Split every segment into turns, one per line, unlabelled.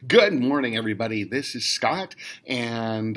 Good morning, everybody. This is Scott, and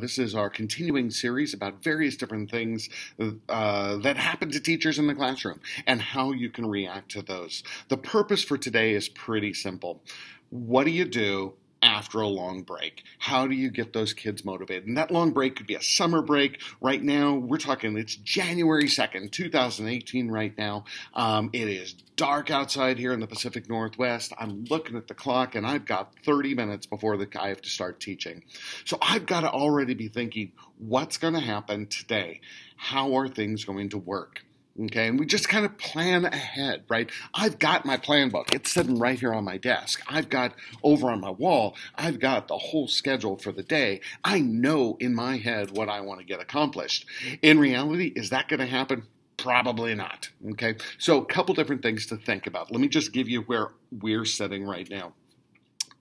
this is our continuing series about various different things that happen to teachers in the classroom and how you can react to those. The purpose for today is pretty simple. What do you do after a long break? How do you get those kids motivated? And that long break could be a summer break. Right now, we're talking, it's January 2nd, 2018 right now. It is dark outside here in the Pacific Northwest. I'm looking at the clock and I've got 30 minutes before I have to start teaching. So I've got to already be thinking, what's going to happen today? How are things going to work? Okay, and we just kind of plan ahead, right? I've got my plan book. It's sitting right here on my desk. I've got over on my wall, I've got the whole schedule for the day. I know in my head what I want to get accomplished. In reality, is that going to happen? Probably not, okay? So a couple different things to think about. Let me just give you where we're sitting right now.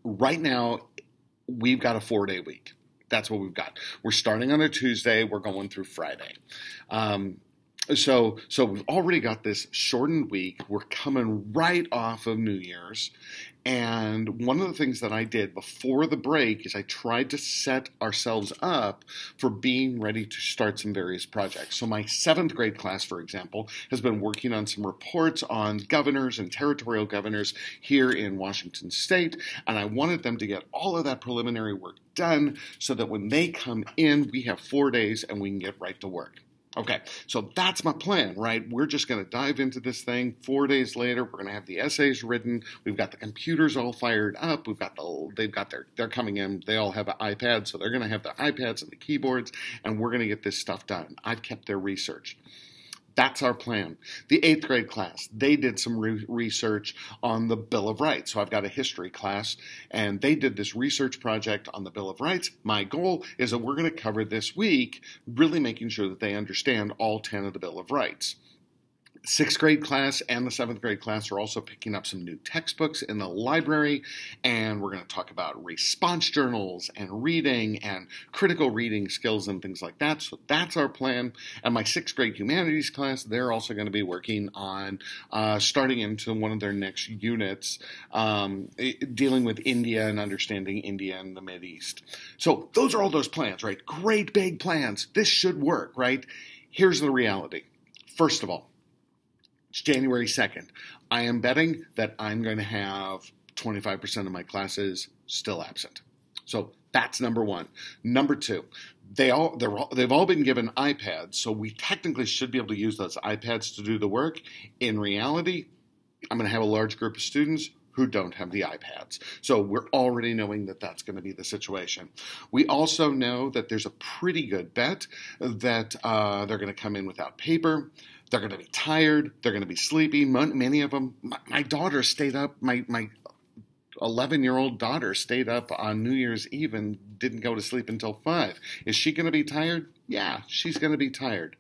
Right now, we've got a 4-day week. That's what we've got. We're starting on a Tuesday. We're going through Friday. So we've already got this shortened week. We're coming right off of New Year's. And one of the things that I did before the break is I tried to set ourselves up for being ready to start some various projects. So my 7th grade class, for example, has been working on some reports on governors and territorial governors here in Washington State. And I wanted them to get all of that preliminary work done so that when they come in, we have 4 days and we can get right to work. Okay, so that's my plan, right? We're just going to dive into this thing. 4 days later, we're going to have the essays written. We've got the computers all fired up. They're coming in. They all have an iPad, so they're going to have the iPads and the keyboards, and we're going to get this stuff done. I've kept their research. That's our plan. The 8th grade class, they did some research on the Bill of Rights. So I've got a history class, and they did this research project on the Bill of Rights. My goal is that we're going to cover this week, really making sure that they understand all 10 of the Bill of Rights. 6th grade class and the 7th grade class are also picking up some new textbooks in the library, and we're going to talk about response journals and reading and critical reading skills and things like that. So that's our plan. And my 6th grade humanities class, they're also going to be working on starting into one of their next units, dealing with India and understanding India and the Mideast. So those are all those plans, right? Great big plans. This should work, right? Here's the reality. First of all, it's January 2nd. I am betting that I'm going to have 25% of my classes still absent. So that's number one. Number two, they've all been given iPads, so we technically should be able to use those iPads to do the work. In reality, I'm going to have a large group of students who don't have the iPads. So we're already knowing that that's going to be the situation. We also know that there's a pretty good bet that they're going to come in without paper. They're going to be tired. They're going to be sleepy. Many of them, my daughter stayed up, my 11-year-old daughter stayed up on New Year's Eve and didn't go to sleep until 5. Is she going to be tired? Yeah, she's going to be tired.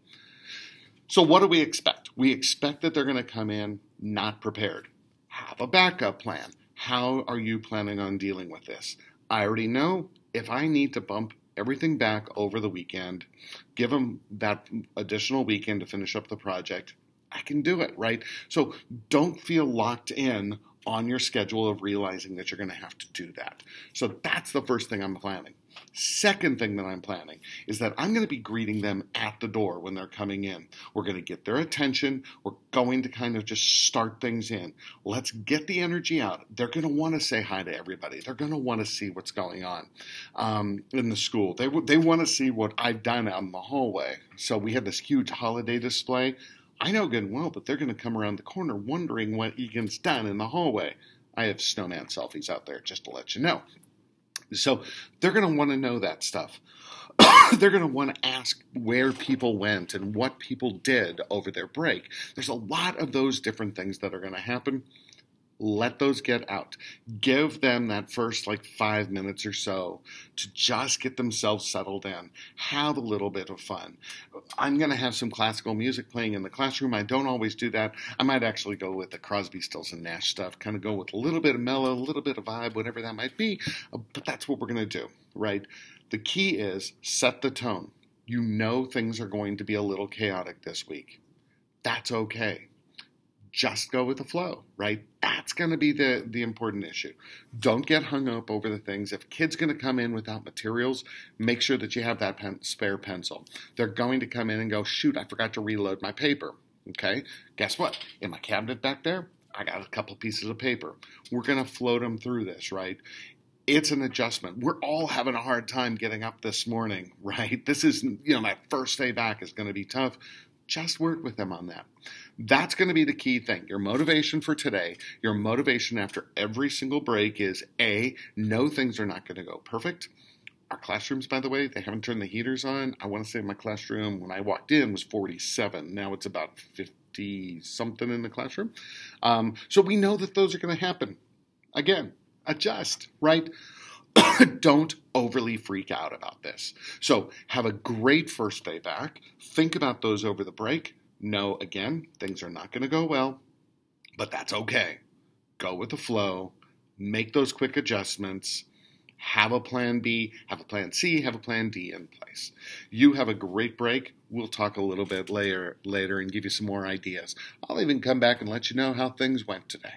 So what do we expect? We expect that they're going to come in not prepared. Have a backup plan. How are you planning on dealing with this? I already know if I need to bump everything back over the weekend, give them that additional weekend to finish up the project, I can do it, right? So don't feel locked in on your schedule of realizing that you're going to have to do that. So that's the first thing I'm planning. Second thing that I'm planning is that I'm going to be greeting them at the door when they're coming in. We're going to get their attention. We're going to kind of just start things in. Let's get the energy out. They're going to want to say hi to everybody. They're going to want to see what's going on in the school. They want to see what I've done out in the hallway. So we have this huge holiday display. I know good and well that they're going to come around the corner wondering what Egan's done in the hallway. I have snowman selfies out there just to let you know. So they're going to want to know that stuff. They're going to want to ask where people went and what people did over their break. There's a lot of those different things that are going to happen. Let those get out. Give them that first 5 minutes or so to just get themselves settled in. Have a little bit of fun. I'm going to have some classical music playing in the classroom. I don't always do that. I might actually go with the Crosby, Stills, and Nash stuff. Kind of go with a little bit of mellow, a little bit of vibe, whatever that might be. But that's what we're going to do, right? The key is set the tone. You know things are going to be a little chaotic this week. That's okay. just go with the flow, right? That's going to be the important issue. Don't get hung up over the things. If a kid's going to come in without materials, make sure that you have that spare pencil. They're going to come in and go, shoot, I forgot to reload my paper. Okay, guess what? In my cabinet back there, I got a couple pieces of paper. We're going to float them through this, right? It's an adjustment. We're all having a hard time getting up this morning, right? This is, my first day back is going to be tough. Just work with them on that. That's going to be the key thing. Your motivation for today, your motivation after every single break is A, know things are not going to go perfect. Our classrooms, by the way, they haven't turned the heaters on. I want to say my classroom, when I walked in, was 47. Now it's about 50-something in the classroom. So we know that those are going to happen. Again, adjust, right? Don't overly freak out about this. So have a great first day back. Think about those over the break. Know, again, things are not going to go well, but that's okay. Go with the flow. Make those quick adjustments. Have a plan B, have a plan C, have a plan D in place. You have a great break. We'll talk a little bit later and give you some more ideas. I'll even come back and let you know how things went today.